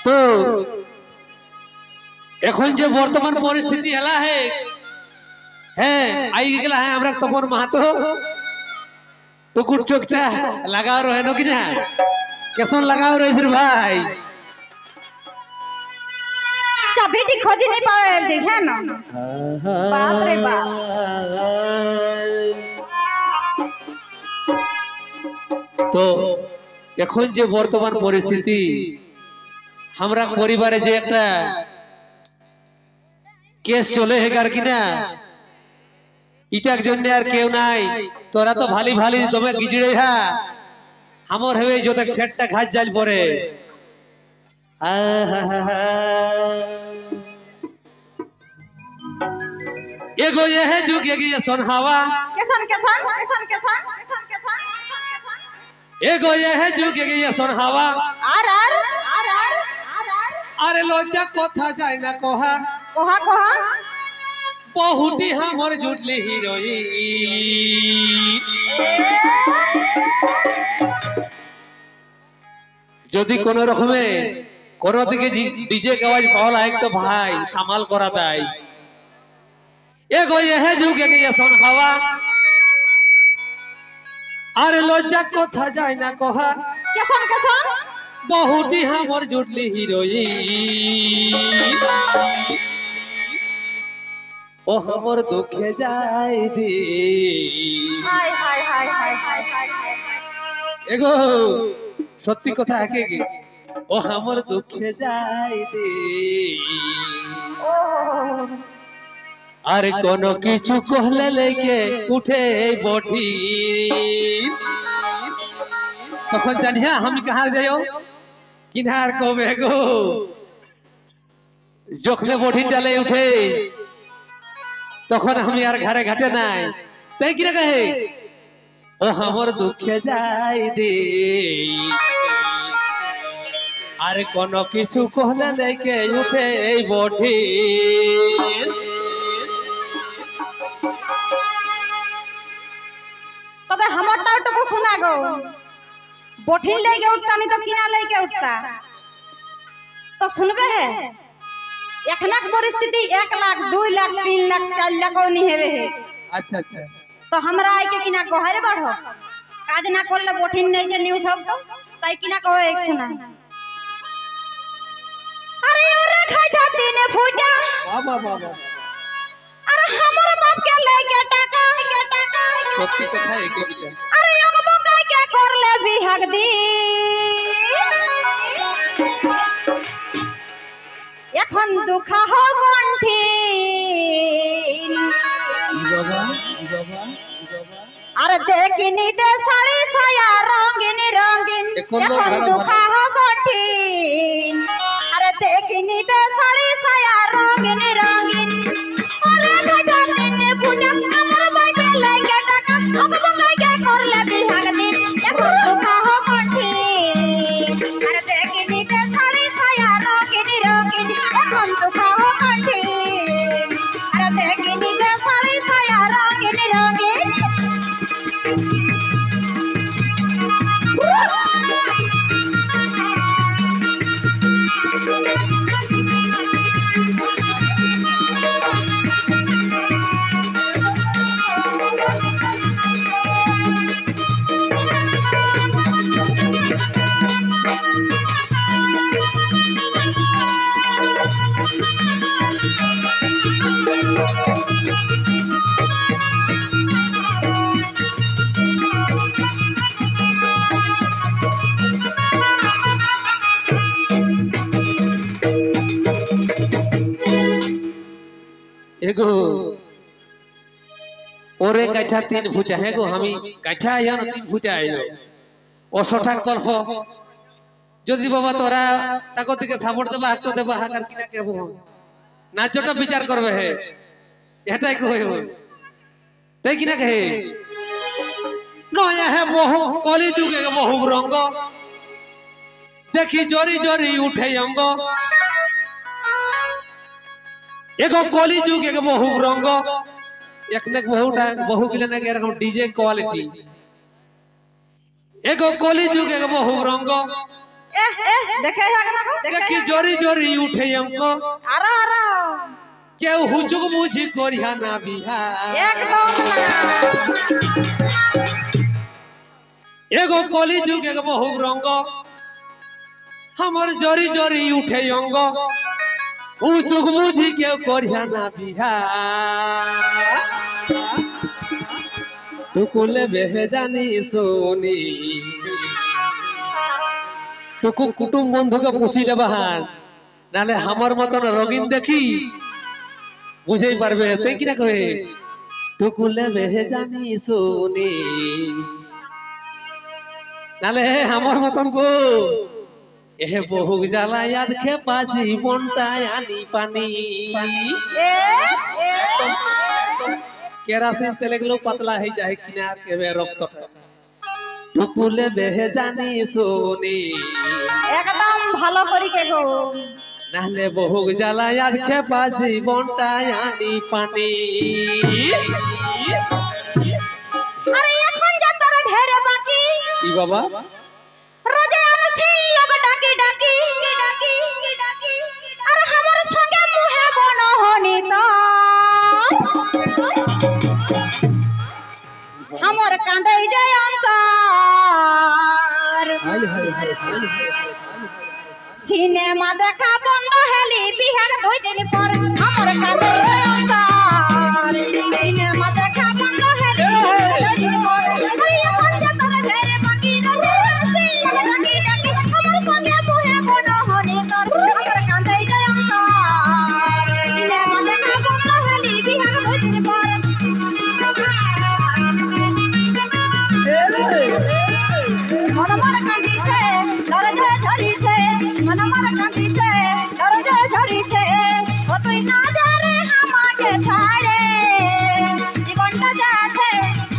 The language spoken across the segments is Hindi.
तो এখন যে বর্তমান পরিস্থিতি এলা হে হ্যাঁ আই গেলা হ্যাঁ আমরা তপন মাহাতো টুকুর চোখটা লাগাও রহে নাকি না কেমন লাগাও রয়েছে ভাই চাবিটি খোঁজে নি পাওয়া দেখে না বাপ রে বাপ তো এখন যে বর্তমান পরিস্থিতি আমরা পরিবারে যে একটা কেস চলে হেগার কিনা ইটার জন্য আর কেউ নাই তোরা তো ভালি ভালি তুমি গিজড়ে হা আমার হয়ে যত খেটটা ঘাট জাল পরে एगो ये है जुग ये सोन हवा केसन केसन केसन केसन केसन एगो ये है जुग ये सोन हवा आर आर अरे लोचा कोथा जाय ना कोहा कोहा कोहा बहुटी हमर जुटली हीरोइन যদি কোন রকমে কোন দিকে ডিজে কে আওয়াজ পাওয়া লাগে তো ভাই সামাল করা দেয় एगो ये है जुग ये सोन हवा अरे लज्जा कोथा जाय ना कोहा केसन केसन बहुटी हमर जुटली हीरोइन ओ हमर दुखे जाय दे हाय हाय हाय हाय हाय हाय एगो सत्य कथा है के ओ हमर दुखे जाय दे ओ अरे कोनो किछु कहले लेके उठे बोठी तखन जानिया हम कहां जायो किनार कहबे गो जोखले बोठी डाले उठे तखन हम यार घरे घाटे नाय तै कि कहे ओ हमर दुखे जाय दे अरे कोनो किछु कहले लेके उठे बोठी तबे हमरटा तो सुना गो बोठिन लेके उठता नहीं तो किना लेके उठता तो सुनबे है एखनक परिस्थिति 1 लाख 2 लाख 3 लाख 4 लाख नहीं हेवे है अच्छा अच्छा तो हमरा आइ के किना कहरे बढ़ो काज ना करले बोठिन नहीं के नहीं उठब तो ताई किना कहो एक सुना अरे ओरे खाइटा तीने फूटा वाह वाह वाह अरे हमर बाप के लेके टाका सत्य कथा है के बेटा अरे एगो बोका के करले बिहग दी এখন দুঃখ हो কণ্ঠিন बाबा अरे देखिनी दे साड़ी साया रंगीन रंगीन এখন দুঃখ हो কণ্ঠিন अरे देखिनी दे साड़ी साया रंगीन रंगीन अरे ढाढा दिन फुटा हमर बाटे लागे टाका अब बंगाई के करले बिहाग दिन এখন দুঃখ हो কণ্ঠিন अरे देखिनी दे साड़ी साया रंगीन रंगीन এখন দুঃখ हो কণ্ঠিন अरे देखिनी दे साड़ी साया रंगीन रंगीन एगो ओरे काठा 3 फुटा है गो हमी काठा या 3 फुटा आइलो ओसठा कल्प যদি বাবা তোরা তাকো দিকে সাপোর্ট দেবা হাত দেবা হাকার কিনা কেবো ন্যায্যটা বিচার করবে হে এটাই কই তাই কিনা কে নয়া হে বহু কলি যুগে বহু রঙ্গ দেখি জরি জরি উঠে অঙ্গ এগো কলি যুগে বহু রঙ্গ একনে বহুটা বহু গিলে না এরকম ডিজে কোয়ালিটি এগো কলি যুগে বহু রঙ্গ দেখে যাক না দেখি জরি জরি উঠে অঙ্গ আর আর কেউ হুচুক মুঝি করিয়া না বিহা একদম না এগো কলি যুগে বহু রঙ্গ আমার জরি জরি উঠে অঙ্গ হুচুক মুঝি কেউ করিয়া না বিহা টুকুলে বেহে জানি শুনি টুকু কুটুম বন্ধুকে পুষি দেবাহান নালে আমার মতন রঙিন দেখি বুঝেই পারবে তাই কিনা কহে টুকুলে বেহে জানি শুনি নালে আমার মতন গো এ বহু জ্বালা ইয়াদ খেপা জীবনটা আনি পানি কেরাসিন তেলে গুলো পাতলা হয়ে যায় কিনার কেবে রক্তটা টুকুলে বেহে জানি শুনি একদম ভালো করি কে গো নাহলে বহু জ্বালা ইয়াদ খেপা জীবনটা আনি পানি আরে এখন যা তোর ঢেরে বাকি কি বাবা রোজে আমি লোক ডাকি ডাকি ডাকি ডাকি আর আমার সঙ্গে মুহে বনহনি তো আমার কাঁদাই যায় অন্তর সিনেমা দেখা বন্ধ হেলি বিহার 2 দিন পর আমার কাঁদাই যায় অন্তর সিনেমা দেখা বন্ধ হেলি 2 দিন পর ওই এখন যা তোর ঢেরে বাকি রোজে সেই লোক ডাকি ডাকি আমার সঙ্গে মুহে বনহনি তোর আমার কাঁদাই যায় অন্তর সিনেমা দেখা বন্ধ হেলি বিহার 2 দিন পর মন আমার কাঁদিছে দরজা ঝরিছে মন আমার কাঁদিছে দরজা ঝরিছে ও তুই না যা রে আমাকে ছাড়ে জীবনটা যাচ্ছে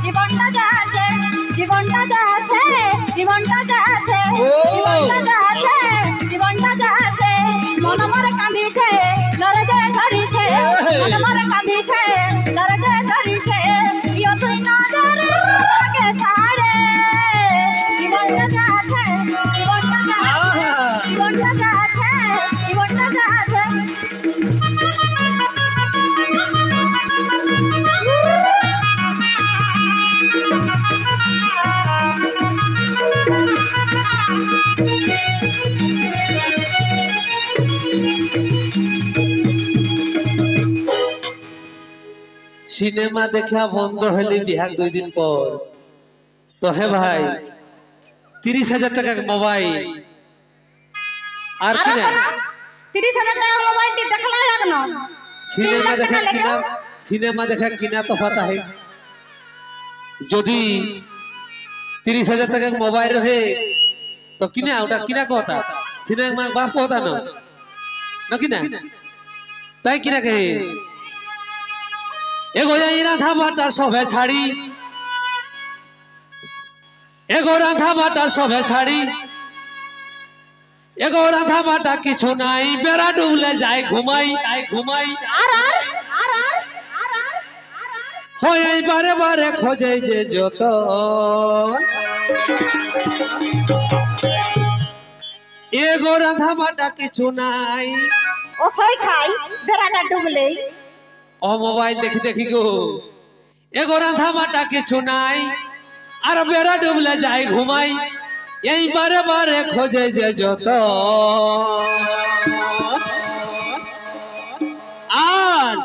জীবনটা যাচ্ছে জীবনটা যাচ্ছে জীবনটা যাচ্ছে জীবনটা যাচ্ছে জীবনটা যাচ্ছে মন আমার কাঁদিছে দরজা ঝরিছে মন আমার কাঁদিছে দরজা ঝরিছে ও তুই না যা রে আমাকে ছাড়ে জীবনটা যাচ্ছে জীবনটা যাচ্ছে জীবনটা যাচ্ছে জীবনটা যাচ্ছে সিনেমা দেখা বন্ধ হলে বিহার 2 দিন পর তো হে ভাই 30,000 টাকা মোবাইল আর কি না 30,000 টাকা মোবাইলটি দেখলা লাগনো সিনেমা দেখা কিনা তফাত है যদি 30,000 টাকা মোবাইল রহে তো কিনা ওটা কিনা কথা সিনেমা বাপ কথা না কিনা তাই কিনা কে এগো এই রাধা বাটা সবে ছাড়ি এগো রাধা বাটা সবে ছাড়ি এগো রাধা বাটা কিছু নাই বেড়া ডুবলে যায় ঘুমাই ঘুমাই হয় বারে বারে খোঁজে যে যত এগো রাধা বাটা কিছু নাই ও সই খাই বেড়াটা ডুবলে ও মোবাইল দেখি দেখি গো এগো রাধা বাটা কিছু নাই আর বেড়া ডুবলে যায় ঘুমাই এই বারে বারে খোঁজে যে যত আর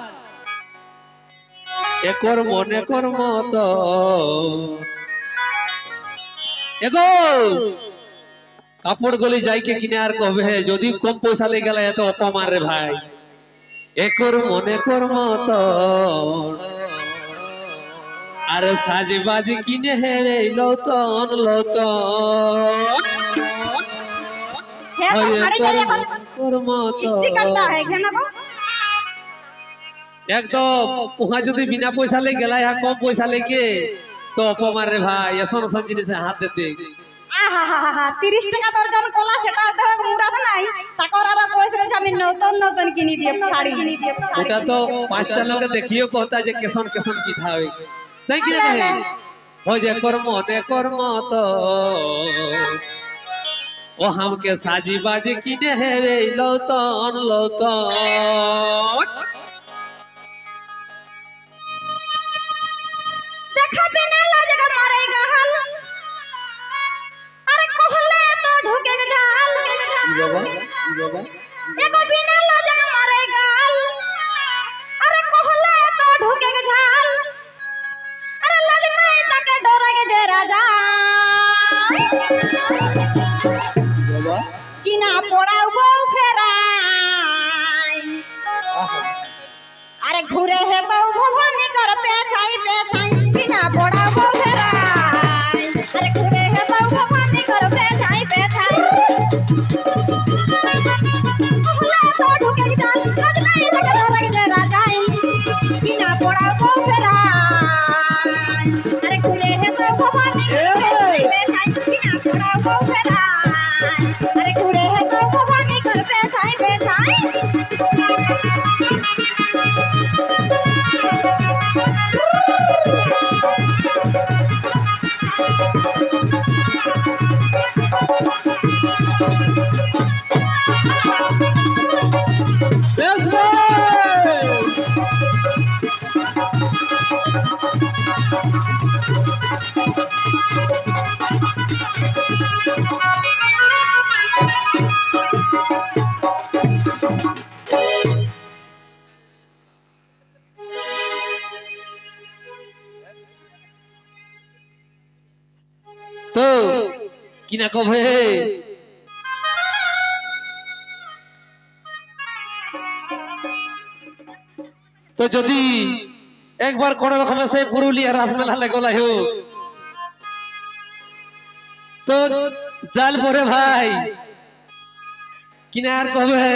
একর মনে কর্ম তো এগো কাপড় গলি যাইকে কিনে আর কবে যদি কম পয়সা লেগে গেলে এত অপমান রে ভাই একর মনে কর্ম তো আর সাজে বাজে কিনে হে লতন লতন से तो साड़ी के लिए स्टिकर है घेना को एकदम वहाँ যদি बिना पैसा ले गेला या कम पैसा लेके तो अपमान रे भाई ऐसा न समझने से हाथ देते আহা 30 টাকা দর্জন কলা সেটা দেখ মুরাদ নাই তাকর আর কইছরে আমি নতুন নতুন কিনি দিয়ে শাড়ি ওটা তো পাঁচটা লোকে দেখিও कहता যে কেসন কেসন পিঠা হয় তাই কি রে हो जे कर्म ने कर्म तो ओ हमके साजी बाजी किने है रे लौतन দেখা বিনা লাজগা মারে গাল আরে কহলে তো ঢুকে জাল बाबा এগো বিনা লাজগা মারে গাল আরে কহলে তো ঢুকে জাল আরে লাজ নাই তাকে ডরে গে যে রাজা बाबा কিনা পড়াও বউ ফেরাই আরে ঘুরে হে বউ ভবানী কর পেছাই কিনা পড়াও বউ ফেরাই আরে ঘুরে হে বউ ভবানী কর পেছাই কহলা তো ঢুকে জাল লাজ নাই তাকে ডরে গে যে রাজাই কিনা পড়াও বউ ফেরাই আরে ঘুরে হে বউ ভবানী কর পেছাই কিনা পড়াও বউ ফেরাই আরে ঘুরে হে বউ ভবানী কর পেছাই Let's go तो কিনা কবে তো যদি একবার কোন রকমে সেই পুরুলিয়া রাসমেলা লাগলা হো তো জাল পরে ভাই কিনার কবে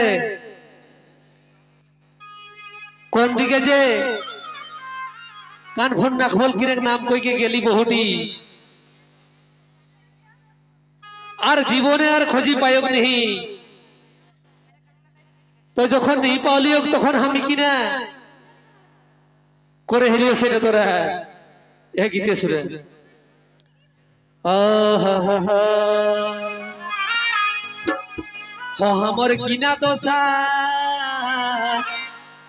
কোন দিকে যে কান ফোন না খোল কিরে নাম কইকে গেলি বহুটি আর জীবনে আর খোঁজি পায়ক নেই তো যখন নেই পাওলিও তখন আমি কিনা করে হেরিও সেটা তোরা এ গীতে শুনে हमर किना दोसा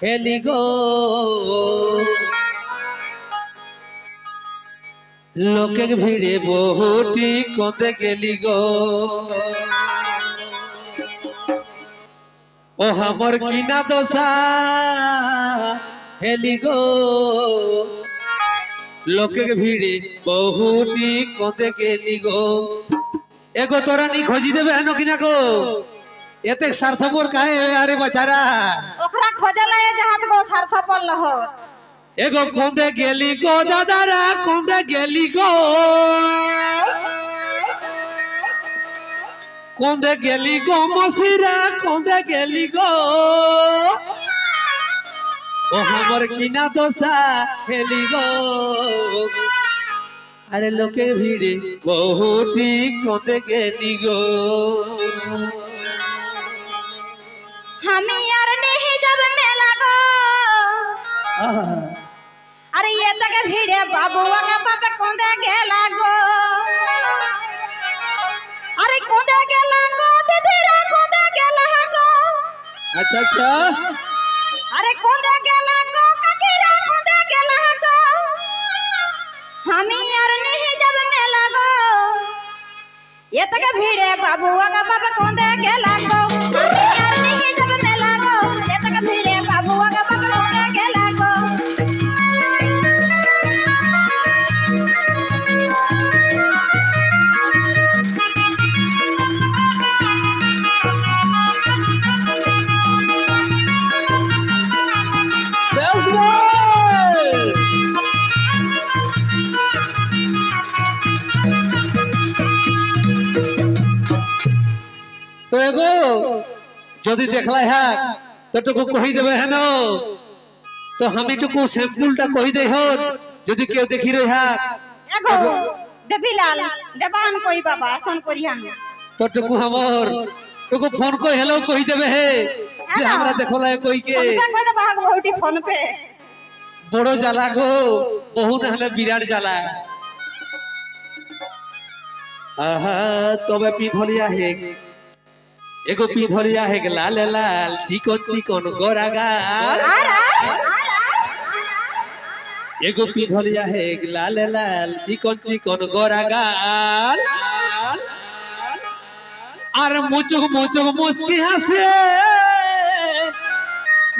हेली गो लोके भिड़े बहुटी कोंदे गेली गो ओ हमर किना दोसा हेली गो लोके भिड़े बहुटी कोंदे गेली गो एगो तोरा नी खोजी देबे हनो किना गो एते स्वार्थपर काहे अरे बेचारा ओखरा खोजला ए जहात गो स्वार्थपर लहो एगो कोंदे गेली गो दादारा कोंदे गेली गो कोंदे गेली गो मसीरा कोंदे गेली गो ओ हमर किना दोसा हेली गो अरे लोके भिड़े बहुटी कोंदे गेली गो हमी यार नहीं जब मेला गो अरे ये तक भिड़े बाबुआ का पापा कोंदे गेला गो अरे कोंदे गेला गो तेरा कोंदे गेला गो अच्छा अच्छा अरे कोंदे गेला गो ककीरा कोंदे गेला गो हमी यार नहीं जब मेला गो ये तक भिड़े बाबुआ का पापा कोंदे गेला गो हमी यार नहीं जब मेला गो ये तक भिड़े बाबुआ का पापा कोंदे गेला गो तो एगो जदि देखला है तो कही देवे है न তো আমি টুকু স্যাম্পলটা কই দেই হন যদি কেউ দেখি রে হ্যাঁ এগো দেবিলাল দেবান কই বাবা আসন করিহান তো টুকু हमर টুকু ফোন কই हेलो কই দেবে হে যে আমরা দেখলা কই के ফোন কই দেবা বহুটি ফোন पे বড় জ্বালা গো বহু না হলে বিরাট জ্বালা आहा तबे पिधलिया हे एगो पिधलिया हे लाल लाल चिकन चिकन गोरागाल एगो पिधलिया हे लाल लाल चिकन चिकन गोरागाल और मुचुक मुचुक मुस्की हंसे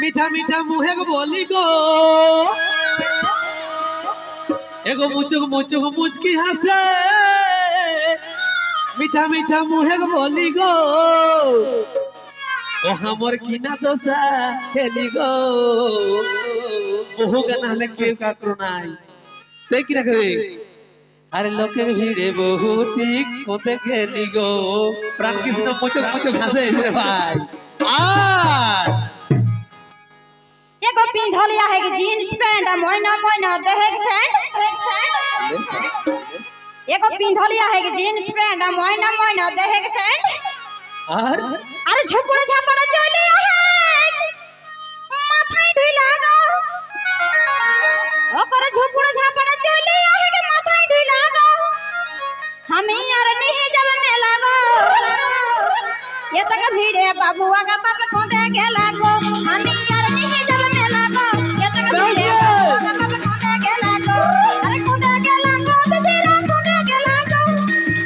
मीठा मीठा मुहे बोली गो एगो मुचुक मुचुक मुस्की हंसे मीठा मीठा मुहे बोली गो ओ हमर किना दोसा खेली गो বহু গানা হলে কেউ কাকরো নাই তাই কি রাখবে আরে লোকের ভিড়ে বহু ঠিক কোতে খেলি গো প্রাণ কৃষ্ণ মুচক মুচক হাসে রে ভাই আর एगो पिंधलिया है कि जीन्स पैंट मोइना मोइना देहक सैंड एगो पिंधलिया है कि जीन्स पैंट मोइना मोइना देहक सैंड और अरे झपड़ा झपड़ा चले है माथाई ढिला गो ओकर झपड़ा झपड़ा चले है कि माथाई ढिला गो हमें यार नहीं जब मेला गो ये तक भीड़े बाबूआ का बाप कोंदे के लागो हमें यार नहीं जब मेला गो ये तक भीड़े बाबूआ का बाप कोंदे के लागो अरे कोंदे के लागो तो तेरा कोंदे के लागो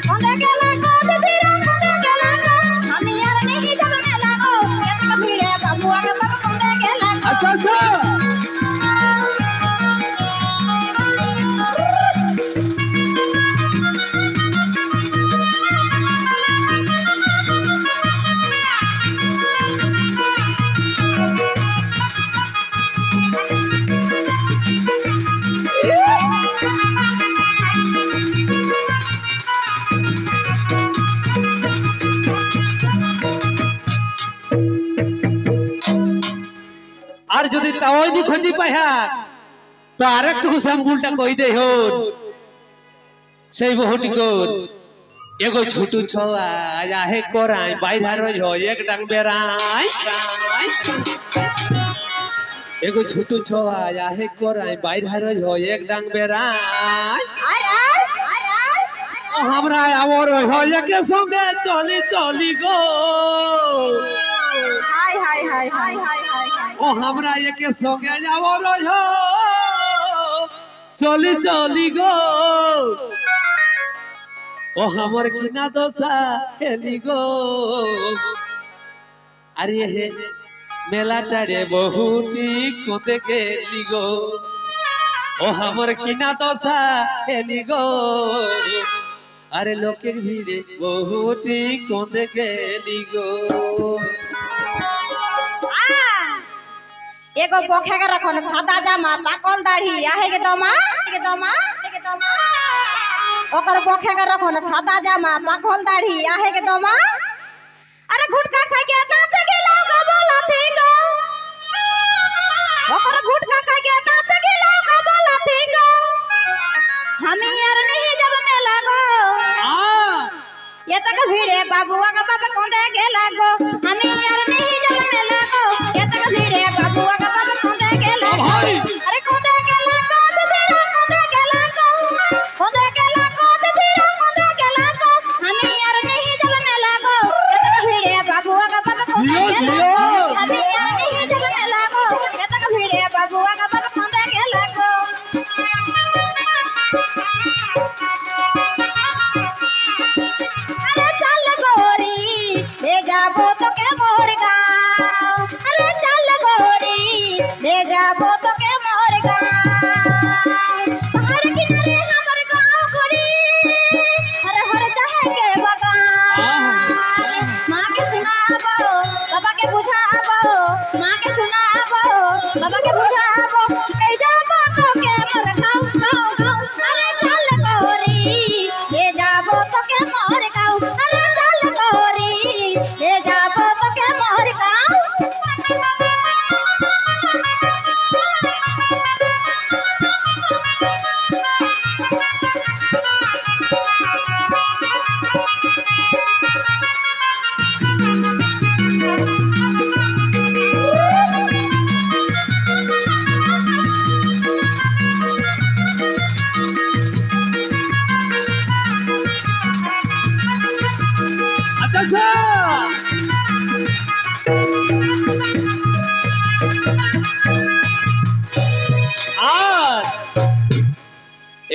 कोंदे के लागो तो तेरा कोंदे के लागो हमें यार नहीं जब मेला गो ये तक भीड़े बाबूआ का बाप कोंदे के लागो अच्छा अच्छा আর যদি তাওই নি খোঁজি পাইহা তো আরেকটুকু স্যাম্পলটা কই দেই হন সেই বহুটি কোন এগো ছোটু ছোয়া আহে করাই বাইরা রই হয় এক ডাং বেরাই एगो छोटू छोआ आहे कोराई बाहर रही हो एक डांग बेराई ओ हमरा आवर हो के संगे चली चली गो हाय हाय हाय हाय हाय हाय ओ हमरा के संगे आवर हो चली चली गो ओ हमर किना दोसा हेली गो अरे हे मेला टाड़े बहुटी कोते गेली गो ओ हमर किना दोसा हेली गो अरे लोके भीड़े बहुटी कोते गेली गो एगो पोखे के रखन सादा जामा पाकल दाढ़ी आहे के दमा ओकर पोखे के रखन सादा जामा पाकल दाढ़ी आहे के दमा अरे गुटका खा के दांत के लोग बोला थी गो ओकर गुटका खा के दांत के लोग बोला थी गो हमें यार नहीं जब में लागो ये तक भीड़े बाबूआ का बाप कोंदे के लागो हमें यार नहीं जब में लागो ये तक भीड़े बाबूआ का बाप कोंदे के लागो अरे कोंदे के लागो तो तेरा कोंदे के लागो कोंदे के लागो तो तेरा कोंदे के लागो हमें यार नहीं जब में लागो ये तक भीड़े बाबूआ का बाप कोंदे के लागो हमें यार नहीं जब में लागो ये तक भीड़े बाबूआ का बाप कोंदे के लागो अरे चल गोरी ले जाबो तो के मोर गाँव अरे चल गोरी ले जाबो तो के मोर गाँव पहाड़ किनारे हमर गाँव गोरी हर हर चाहे के बगान माँ के सुनाबो बाबा के बुझाबो माँ के सुनाबो बाबा के बुझाबो ले जाबो तो के मोर गाँव गाँव गाँव अरे चल गोरी ले जाबो तो के मोर गाँव अरे चल गोरी ले जाबो तो के मोर गाँव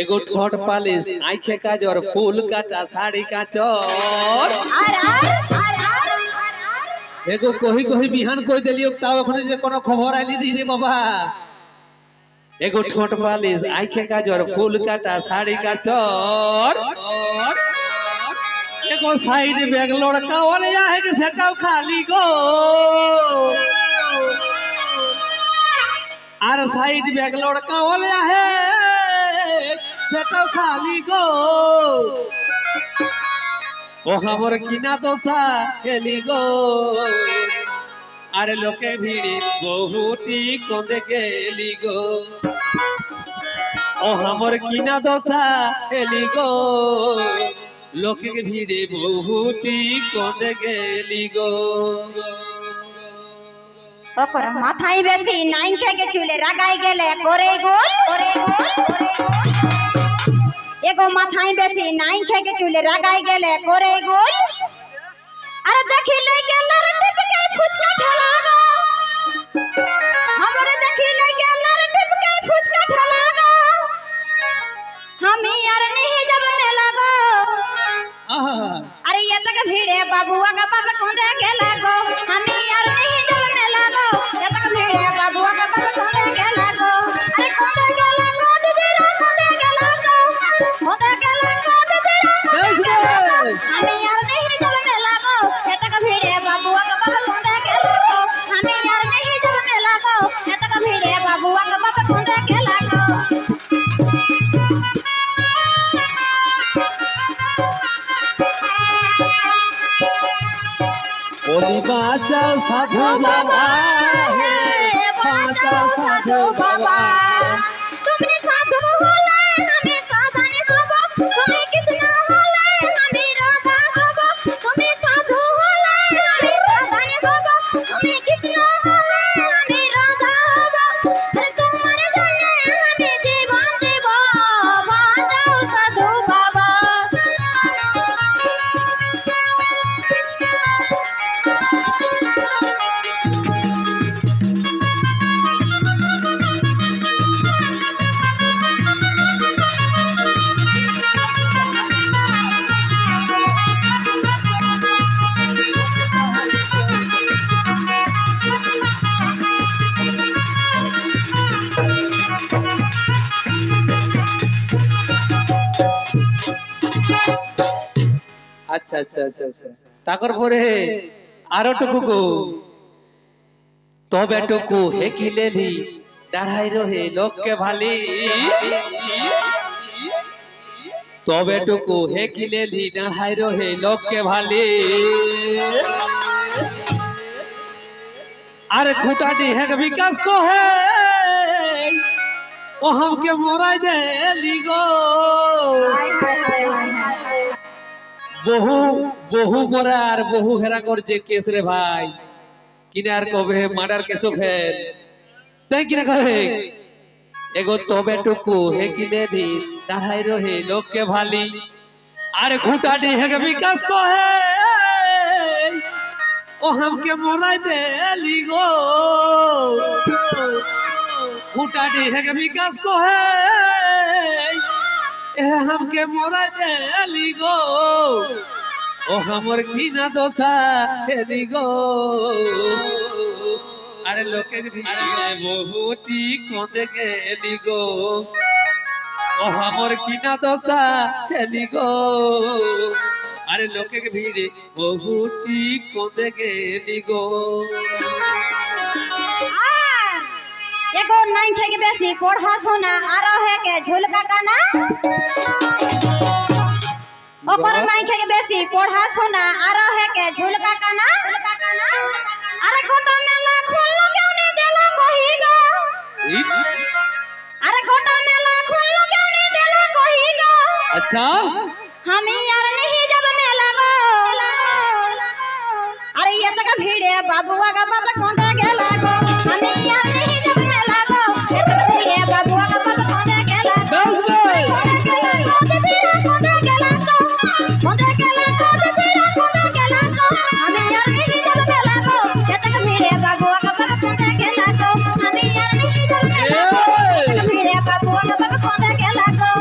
एगो ठोट पालिश आँखे का जोर फूल काटा साड़ी का चोर एगो कोही कोही बिहान कोई देलियो ताव अखने जे कोनो खबर आइली दी रे बाबा एगो ठोट पालिश आँखे का जोर फूल काटा साड़ी का चोर एगो साइड बैग लड़का वाले है कि सेटअप खाली गो आर साइड बैग लड़का वाले है सेटअप खाली गो ओ हमर किना दोसा खेली गो आरे लोके भीड़ी बहुटी कोंदे गेली गो ओ हमर किना दोसा खेली गो लोके के भीड़े बहुटी कोंदे गेली गो ओकर माथाई बेसी नाइन के चूले रगाई गेले गोरे गोल एगो माथाई बेसी नाइन के चूले रगाई गेले गोरे गोल अरे देखि ले गेल टिप के फुचका ठेला गो हमरे देखि ले गेल टिप के फुचका ठेला गो हम यार नहीं जब में लगो अरे ये तक भीड़े बाबूआ का बाबा कोंदे के लगो हम यार नहीं जब में लगो ये तक भीड़े बाबूआ का बाबा कोंदे के लगो अरे कोंदे के लगो दीदी रा कोंदे के लगो दीदी रा हम यार नहीं जब में लगो ये तक भीड़े बाबूआ का बाबा कोंदे के लगो हम यार नहीं जब में लगो ये तक भीड़े बाबूआ का बाबा कोंदे के लगो बोली बाचाओ साधु बाबा है बाचाओ साधु बाबा तुमने साधु होला हमें साधन होबो तुम्हें कृष्ण होला हमें राधा होबो तुम्हें साधु होला हमें साधन होबो तुम्हें कृष्ण होला हमें राधा होबो अरे तुम्हारे जाने हमें जीवन देबो बाचाओ साधु बाबा अच्छा अच्छा अच्छा अच्छा ताकर परे आरो टुकु को तो बेटुकु हे की लेली डाढ़ाई रहे लोक के भाली तो बेटुकु हे की लेली डाढ़ाई रहे लोक के भाली अरे खूटाटी है के विकास को है ओ हम के मोराई दे लीगो बहु बहु मोरार बहु हेरा कर जे केस रे भाई किनार कबे मर्डर केस फेर तई किना कहे एगो तोबे टुकु हे किने दी डाढ़ाई रहे लोक के भाली अरे खूटाटी है के विकास को है ओ हम के मोराई दे लीगो खूटाटी है के विकास को है हम के मोरा देली गो ओ हमर की ना दोसा हेली गो अरे लोके भीड़े बहुटी कोंदे गेली गो ओ हमर की ना दोसा हेली गो अरे लोके भीड़े बहुटी कोंदे गेली गो एगो नाइन থেকে বেশি পড়াশোনা আর है के झुलका काना ओकर नाइन থেকে বেশি পড়াশোনা আর है के झुलका काना अरे गोटा मेला खोललो क्यों नहीं देला कही गो अरे गोटा मेला खोललो क्यों नहीं देला कही गो अच्छा हम यार नहीं जब मेला गो अरे ये तक भीड़े बाबूआ का बाबा कोंदे गेला गो हम यार नहीं जब मेला गो ये तक भीड़े बाबूआ का बाबा कोंदे गेला गो कोंदे गेला गो तेरा कोंदे गेला गो कोंदे गेला गो तेरा कोंदे गेला गो हम यार नहीं जब मेला गो ये तक भीड़े बाबूआ का बाबा कोंदे गेला गो हम यार नहीं जब मेला गो ये तक भीड़े बाबूआ का बाबा कोंदे गेला गो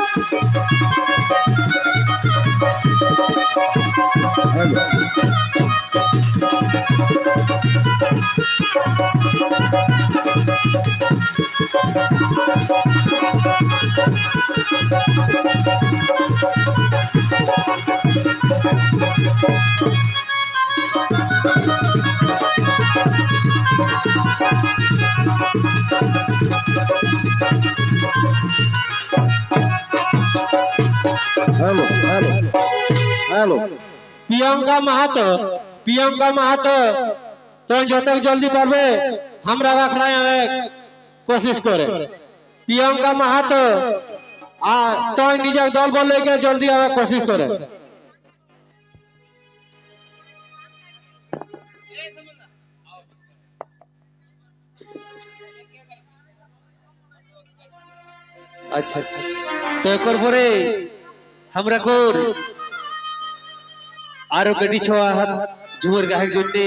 हेलो हेलो हेलो प्रियंका माहातो तो जो तक जल्दी पारबे हमरा अखड़ा आवे कोशिश करे प्रियंका माहातो आ तो निजे दल बल लेके जल्दी आवे कोशिश करे अच्छा अच्छा तो एकर परे हमरा कोर आरो कडी छोआ झुमर गाहक जन्ने